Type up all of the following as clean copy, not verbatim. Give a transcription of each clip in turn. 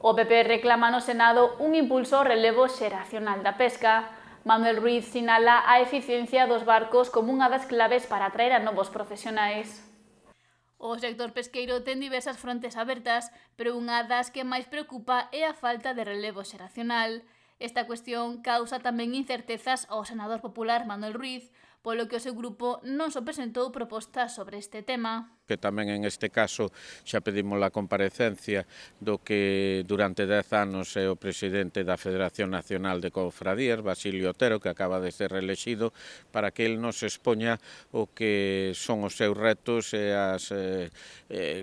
O PP reclama no Senado un impulso ao relevo xeracional da pesca. Manuel Ruiz sinala a eficiencia dos barcos como unha das claves para atraer a novos profesionais. O sector pesqueiro ten diversas frontes abertas, pero unha das que máis preocupa é a falta de relevo xeracional. Esta cuestión causa tamén incertezas ao senador popular Manuel Ruiz, polo que o seu grupo non só presentou propostas sobre este tema. Que tamén en este caso xa pedimos a comparecencia do que durante 10 anos é o presidente da Federación Nacional de Cofradías, Basilio Otero, que acaba de ser reelexido, para que el nos expoña o que son os seus retos e as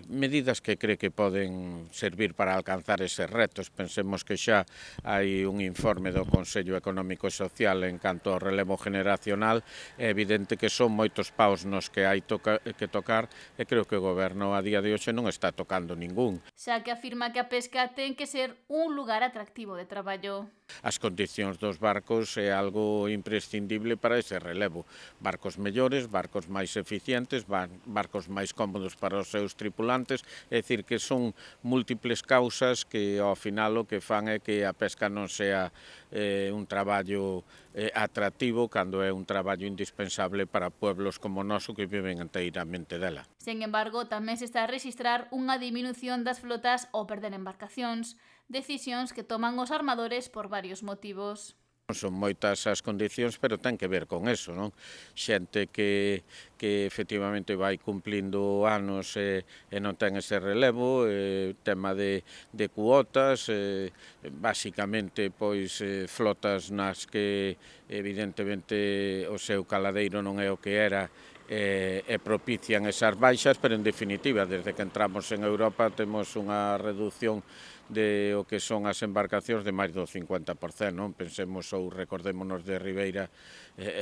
medidas que cree que poden servir para alcanzar eses retos. Pensemos que xa hai un informe do Consello Económico e Social en canto ao relevo generacional. É evidente que son moitos paus nos que hai que tocar e creo que o Goberno a día de hoxe non está tocando ningún. Xa que afirma que a pesca ten que ser un lugar atractivo de traballo. As condicións dos barcos é algo imprescindible para ese relevo. Barcos mellores, barcos máis eficientes, barcos máis cómodos para os seus tripulantes, é dicir que son múltiples causas que ao final o que fan é que a pesca non sea un traballo atractivo cando é un traballo indispensable para pueblos como o noso que viven enteiramente dela. Sen embargo, tamén se está a rexistrar unha diminución das flotas ao perder embarcacións, decisións que toman os armadores por varios motivos. Son moitas as condicións, pero ten que ver con eso, non? Xente que efectivamente vai cumplindo anos e non ten ese relevo, tema de cuotas, basicamente pois flotas nas que evidentemente o seu caladeiro non é o que era e propician esas baixas, pero en definitiva, desde que entramos en Europa temos unha reducción de o que son as embarcacións de máis do 50%, non? Pensemos ou recordémonos de Ribeira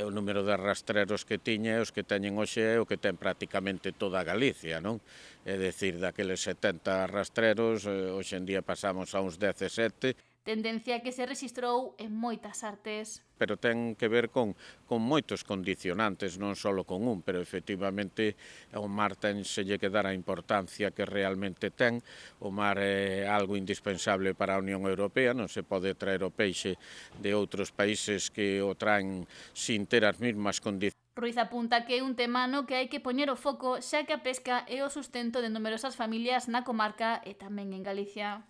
o número de rastreros que tiña e os que teñen hoxe é o que ten prácticamente toda Galicia, non? É dicir, daqueles 70 rastreros, hoxe en día pasamos a uns 17. Tendencia que se rexistrou en moitas artes. Pero ten que ver con moitos condicionantes, non só con un, pero efectivamente o mar tenselle que dar a importancia que realmente ten. O mar é algo indispensable para a Unión Europea, non se pode traer o peixe de outros países que o traen sin ter as mesmas condicións. Ruiz apunta que é un tema no que hai que poñer o foco, xa que a pesca é o sustento de numerosas familias na comarca e tamén en Galicia.